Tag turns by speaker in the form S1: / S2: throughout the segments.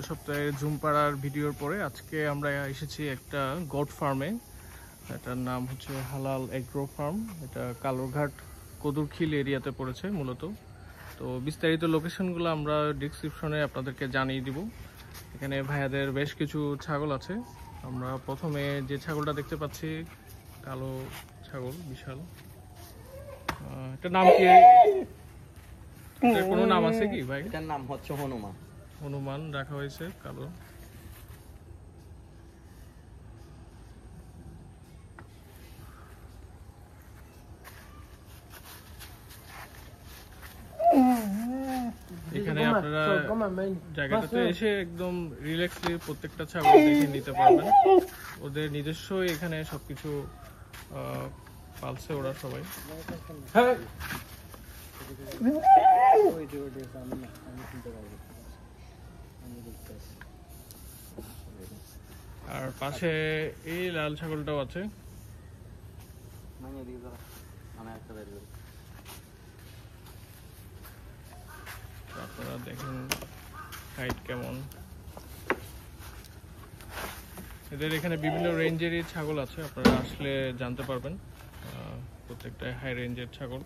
S1: সপ্তাহে জুম পাড়ার ভিডিওর পরে আজকে আমরা এসেছি একটা গট ফার্মে। এটার নাম হচ্ছে হালাল এগ্রো ফার্ম। এটা কালুরঘাট কদুরখিল এরিয়াতে পড়েছে মূলত। তো বিস্তারিত লোকেশনগুলো আমরা ডিসক্রিপশনে আপনাদেরকে জানিয়ে দিব। এখানে ভাইয়াদের বেশ কিছু ছাগল আছে। আমরা প্রথমে যে ছাগলটা দেখতে পাচ্ছি কালো ছাগল, বিশাল। এটার নাম কি? কোনো নাম আছে কি ভাই?
S2: এটার নাম হচ্ছে হনুমান।
S1: হনুমান রাখা হয়েছে কালো। এখানে আপনারা জায়গাটাতে এসে একদম রিল্যাক্সলি প্রত্যেকটা ছাগল দেখে নিতে পারবেন। ওদের নিজস্ব এখানে সবকিছু পালছে ওরা সবাই। আর পাশে এই লাল ছাগলটাও আছে। আপনারা দেখেন হাইট কেমন। এদের এখানে বিভিন্ন রেঞ্জেরই ছাগল আছে, আপনারা আসলে জানতে পারবেন। প্রত্যেকটা হাই রেঞ্জের ছাগল।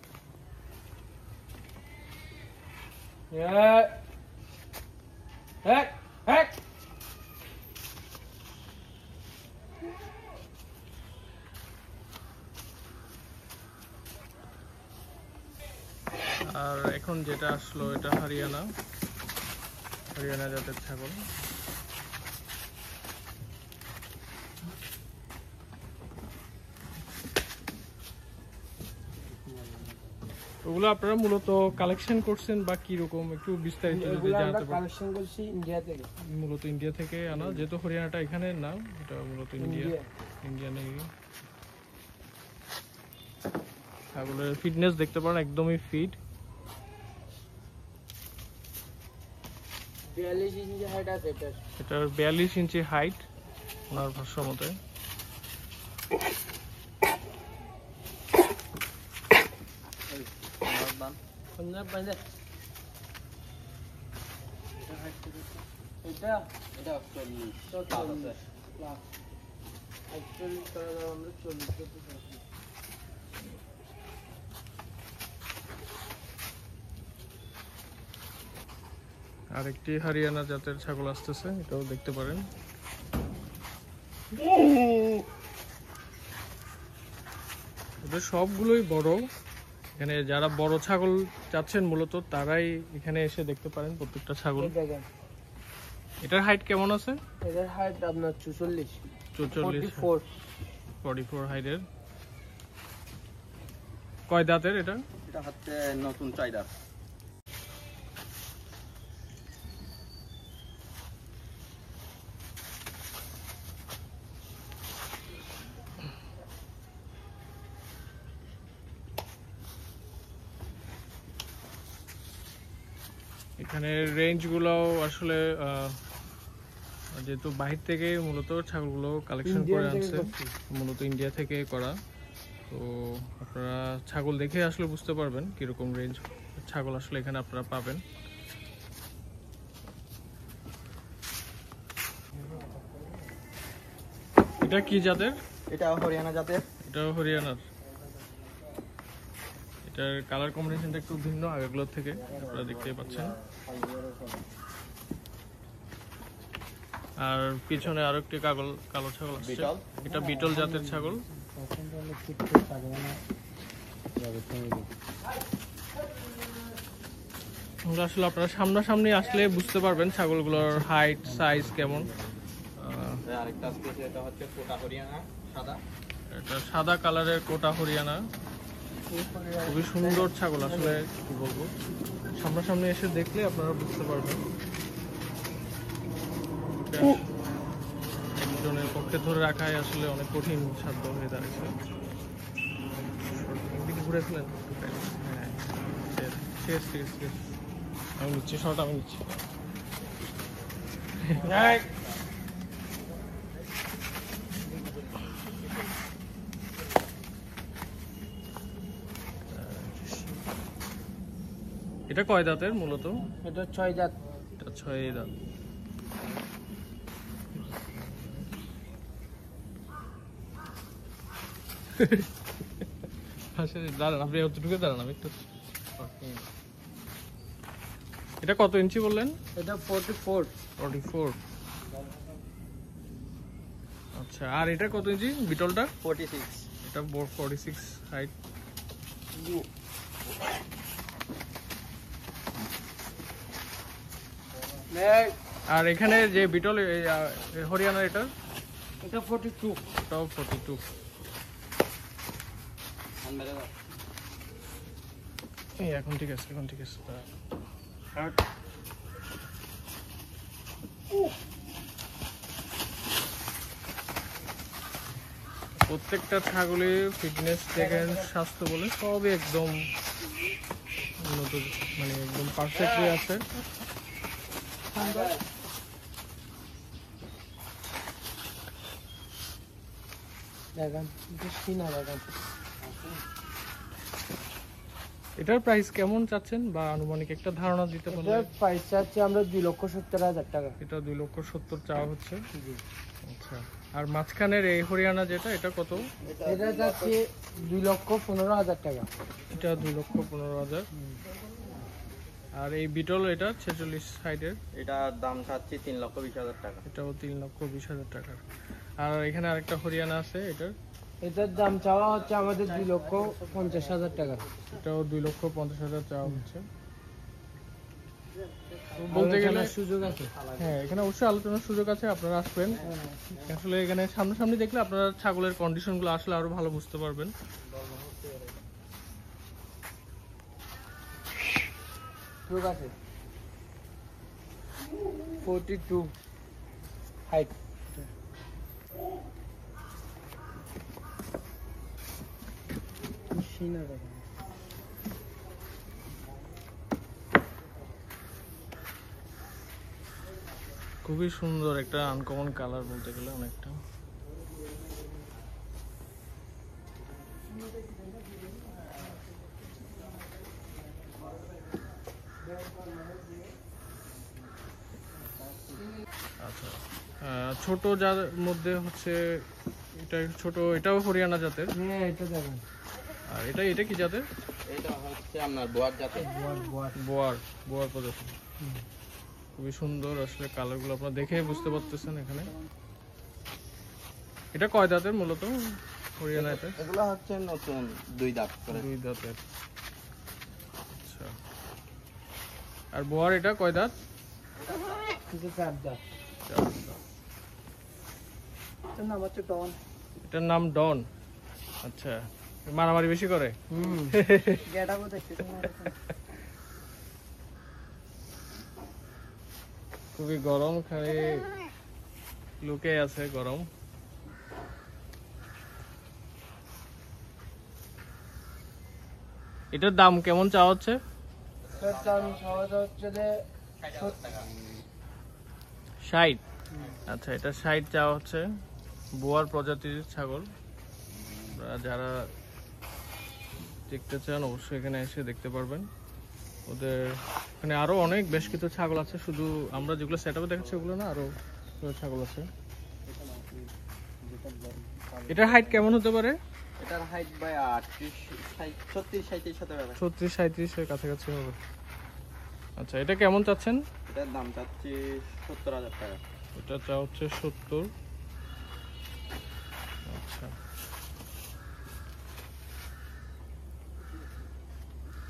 S1: আর এখন যেটা আসলো এটা হরিয়ানা জাতের ছাগল। ওগুলো আপনারা মূলত কালেকশন করছেন বা কি রকম একটু বিস্তারিত যদি জানতে পারেন।
S3: কালেকশন করছি ইন্ডিয়া থেকে,
S1: মূলত ইন্ডিয়া থেকে আনা, যেহেতু হরিয়ানাটা এখানে না, এটা মূলত ইন্ডিয়ান এরিয়া। ছাগলের ফিটনেস দেখতে পারেন, একদমই ফিট।
S3: 42 ইঞ্চি হাইট আছে
S1: এটার 42 ইঞ্চি হাইট ওনার ভাষ্য মতে। আরেকটি হরিয়ানা জাতের ছাগল আসতেছে, এটাও দেখতে পারেন। এদের সবগুলোই বড়। এখানে যারা বড় ছাগল চাচ্ছেন মূলত তারাই এখানে এসে দেখতে পারেন প্রত্যেকটা ছাগল। এটার হাইট কেমন আছে?
S3: এটার হাইট আপনার
S1: 44 হাইটের। কয় দাঁতের এটা?
S2: এটা হচ্ছে নতুন 4 দাঁত।
S1: এখানে রেঞ্জগুলো আসলে যেহেতু বাহির থেকে মূলত ছাগলগুলো কালেকশন করে আনছে, মূলত ইন্ডিয়া থেকে করা। তো আপনারা ছাগল দেখে আসলে বুঝতে পারবেন কিরকম রেঞ্জ ছাগল আসলে এখানে আপনারা পাবেন। এটা কি জাতের?
S2: এটা হরিয়ানা জাতের।
S1: এটাও হরিয়ানার। এটার কালার কম্বিনেশনটা একটু ভিন্ন আগেগুলোর থেকে, আপনারা দেখতে পাচ্ছেন। আর পিছনে আরো একটি কালো ছাগল আছে, এটা বিটল জাতের ছাগল। আসলে আপনারা সামনাসামনি আসলে বুঝতে পারবেন ছাগলগুলোর হাইট সাইজ কেমন।
S2: আরেকটা আছে, এটা হচ্ছে কোটা হরিয়ানা, সাদা।
S1: এটা সাদা কালারের কোটা হরিয়ানা, খুবই সুন্দর ছাগল। আসলে কি বলবো, সামনাসামনি এসে দেখলে আপনারা বুঝতে পারবেন। একজনের পক্ষে ধরে রাখাই আসলে অনেক কঠিন সাধ্য হয়ে দাঁড়িয়েছে। ঘুরেছিলেন? হ্যাঁ, ঠিক আছে, আমি নিচ্ছি শর্ট, আমি নিচ্ছি। এটা কয় দাঁতের মূলত?
S3: এটা 6 দাঁত।
S1: এটা 6 দাঁত। আসলে দাঁড়ান, আপনি অতটুকু দাঁড়ান, আমি একটু। এটা কত ইঞ্চি বললেন?
S3: এটা 44
S1: 44। আচ্ছা, আর এটা কত ইঞ্চি বিটলটা?
S2: 46।
S1: এটা 46 হাইট। আর এখানে যে বিটল হরিয়ানা এটা
S3: এটা 42
S1: এটাও 42। এই এখন ঠিক আছে, এখন ঠিক আছে। প্রত্যেকটা ছাগলের ফিটনেস দেখেন, স্বাস্থ্য বলে সবই একদম উন্নত, মানে একদম পারফেক্টলি আছে।
S3: দেখেন সিনা দেখেন।
S1: এটার প্রাইস কেমন চাচ্ছেন বা আনুমানিক একটা ধারণা দিতে পারলে?
S3: এটার প্রাইস আছে আমরা 2,70,000 টাকা।
S1: এটা 2,70,000 চাওয়া হচ্ছে।
S3: জি।
S1: আচ্ছা, আর মাঝখানের এই হরিয়ানা যেটা, এটা কত?
S3: এটা যাচ্ছে 2,15,000 টাকা।
S1: এটা 2,15,000। আর এই বিটল এটা 46 সাইডের,
S2: এটার দাম চাচ্ছি 3,20,000 টাকা।
S1: এটাও 3,20,000 টাকা। আর এখানে আরেকটা হরিয়ানা আছে, এটার
S3: এটার দাম চাওয়া হচ্ছে আমাদের 2,50,000 টাকা।
S1: এটাও 2,50,000 চাওয়া হচ্ছে। বলতে গেলে
S3: সুযোগ আছে।
S1: হ্যাঁ, এখানে অবশ্যই আলোচনার সুযোগ আছে, আপনারা আসবেন। আসলে এখানে সামনাসামনি দেখলে আপনারা ছাগলের কন্ডিশনগুলো আসলে আরো ভালো বুঝতে পারবেন।
S3: সুযোগ আছে। 42 হাইট। সিনা দেখেন।
S1: খুবই সুন্দর একটা আনকমন কালার বলতে গেলে অনেকটা। আচ্ছা, ছোট যার মধ্যে হচ্ছে এটা ছোট, এটাও হরিয়ানা জাতের।
S3: হ্যাঁ এটা দেখেন।
S1: আর এটা এটা কি জাতের?
S2: এটা হচ্ছে আপনার বোয়ার জাতের।
S1: বোয়ার, বোয়ার প্রজাতি। খুবই সুন্দর আসলে কালারগুলো আপনারা দেখে বুঝতে পারতেছেন এখানে। এটা কয় দাঁতের মূলত হরিয়ানা? এটা
S2: এগুলো হচ্ছে নতুন 2 দাঁত করে।
S1: 2 দাঁতের। আচ্ছা, আর বোয়ার এটা কয় দাঁত?
S3: এটা 4 দাঁত।
S1: 4 দাঁত।
S3: এটার নাম হচ্ছে ডন।
S1: এটার নাম ডন। আচ্ছা, মারামারি বেশি করে?
S3: গেটাবো দেখতে
S1: খুবই গরম, খালি লুকে আছে গরম। এটার দাম কেমন চাওয়া হচ্ছে?
S3: এটার দাম সহজ হচ্ছে যে
S1: 60। আচ্ছা, এটা 60 চাওয়া হচ্ছে। বোয়ার প্রজাতির ছাগল। আপনারা যারা দেখতে চান অবশ্যই এখানে এসে দেখতে পারবেন। ওদের এখানে আরো অনেক বেশ কিছু ছাগল আছে, শুধু আমরা যেগুলো সেটআপে দেখাচ্ছি ওগুলো না, আরো ছাগল আছে। এটার হাইট কেমন হতে পারে?
S2: এটার হাইট ভাই 36-37 হতে পারে।
S1: 36-37 এর কাছাকাছি হবে। আচ্ছা, এটা কেমন চাচ্ছেন?
S2: এটার দাম চাচ্ছি 70,000 টাকা।
S1: এটা চা হচ্ছে 70। আচ্ছা,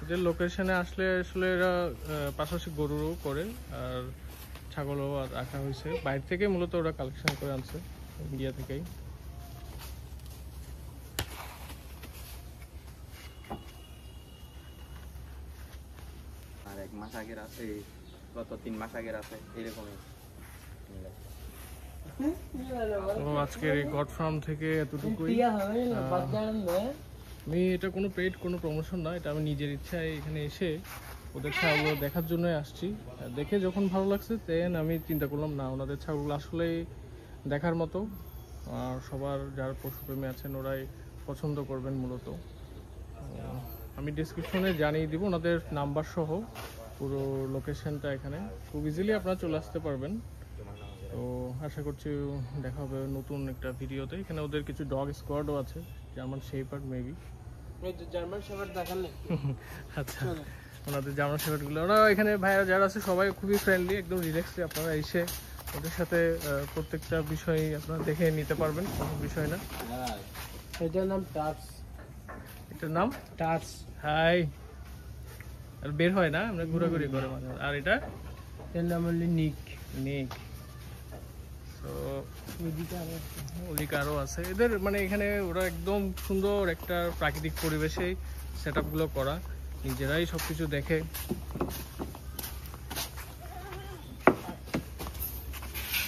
S1: এদের লোকেশনে আসলে আসলে এরা পাশাপাশি গরুও করে আর ছাগলও আর রাখা হয়েছে। বাইরে থেকে মূলত ওরা কালেকশন করে আনছে, ইন্ডিয়া থেকেই।
S2: আর 1 মাস আগের আছে, গত 3 মাস আগের আছে, এরকমই।
S1: তো আজকের এই গড ফার্ম থেকে এতটুকুই। আমি এটা কোনো পেইড কোনো প্রমোশন না, এটা আমি নিজের ইচ্ছায় এখানে এসে ওদের ছাগলগুলো দেখার জন্য আসছি। দেখে যখন ভালো লাগছে দেন আমি চিন্তা করলাম না, ওনাদের ছাগলগুলো আসলেই দেখার মতো। আর সবার যারা পশুপ্রেমী আছেন ওরাই পছন্দ করবেন মূলত। আমি ডিসক্রিপশনে জানিয়ে দিব ওনাদের নাম্বার সহ পুরো লোকেশনটা। এখানে খুব ইজিলি আপনারা চলে আসতে পারবেন। তো আশা করছি দেখা হবে নতুন একটা ভিডিওতে। এখানে ওদের কিছু ডগ স্কোয়াডও আছে, German shepherd maybe.
S3: German shepherd দেখালে
S1: আচ্ছা, ওনাদের জার্মান শেপার্ডগুলো, ওরা এখানে ভাইয়া যারা আছে সবাই খুবই ফ্রেন্ডলি, একদম রিল্যাক্সে আপনারা এসে ওদের সাথে প্রত্যেকটা বিষয় আপনারা দেখে নিতে পারবেন, কোনো বিষয় না।
S3: এটার নাম টার্স।
S1: এটার নাম
S3: টার্স।
S1: হাই, আর বের হয় না, আমরা ঘোরাঘুরি করে মাঝে মাঝে। আর এটা
S3: এর নাম হলো নিক।
S1: নিক। তো
S3: এদিকে আরো আছে।
S1: ওদিকে আরও আছে এদের, মানে এখানে ওরা একদম সুন্দর একটা প্রাকৃতিক পরিবেশেই সেট আপগুলো করা, নিজেরাই সব কিছু দেখে।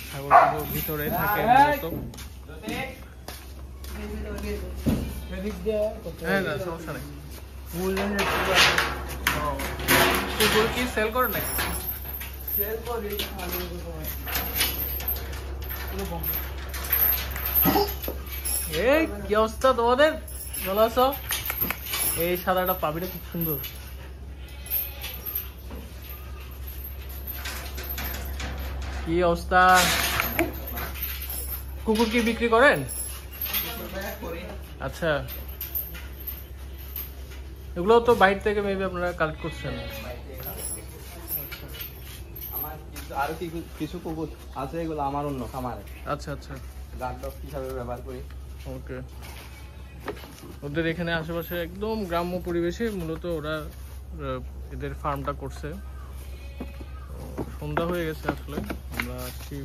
S1: ছাগলগুলো ভিতরে থাকে মূলত।
S3: এদিক দিয়ে করতে
S1: হ্যাঁ,
S3: হবে।
S1: না সমস্যা নেই।
S3: মূল্যায়ন একটু
S1: কুকুর কি সেল করে নাকি?
S3: সেল করি আমি
S1: এই কি অবস্থা তোমাদের, ভালো আছো? এই সাদাটা পাবিটা খুব সুন্দর। কি অবস্থা? কুকুর কি বিক্রি করেন? আচ্ছা, এগুলো তো বাইরে থেকে মেবি আপনারা কালেক্ট করছেন।
S2: আমার আরো কিছু কুকুর আছে, এগুলো আমার অন্য খামারে
S1: আচ্ছা আচ্ছা,
S2: গার্ড ডগ হিসাবে ব্যবহার করি।
S1: ওকে। ওদের এখানে আশেপাশে একদম গ্রাম্য পরিবেশে মূলত ওরা এদের ফার্মটা করছে। তো সন্ধ্যা হয়ে গেছে আসলে, আমরা আসছি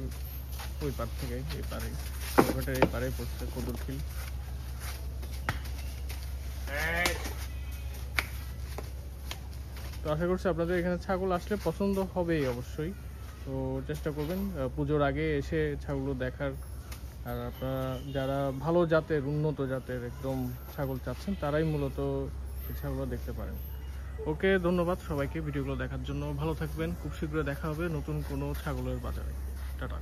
S1: ওই পার থেকে এই পারে, কালভার্টের এই পারে পড়ছে কদুরখিল। তো আশা করছি আপনাদের এখানে ছাগল আসলে পছন্দ হবেই অবশ্যই। তো চেষ্টা করবেন পুজোর আগে এসে ছাগলগুলো দেখার। আর আপনারা যারা ভালো জাতের, উন্নত জাতের একদম ছাগল চাচ্ছেন, তারাই মূলত এই ছাগলগুলো দেখতে পারেন। ওকে, ধন্যবাদ সবাইকে ভিডিওগুলো দেখার জন্য। ভালো থাকবেন, খুব শীঘ্রই দেখা হবে নতুন কোনো ছাগলের বাজারে। টাটা।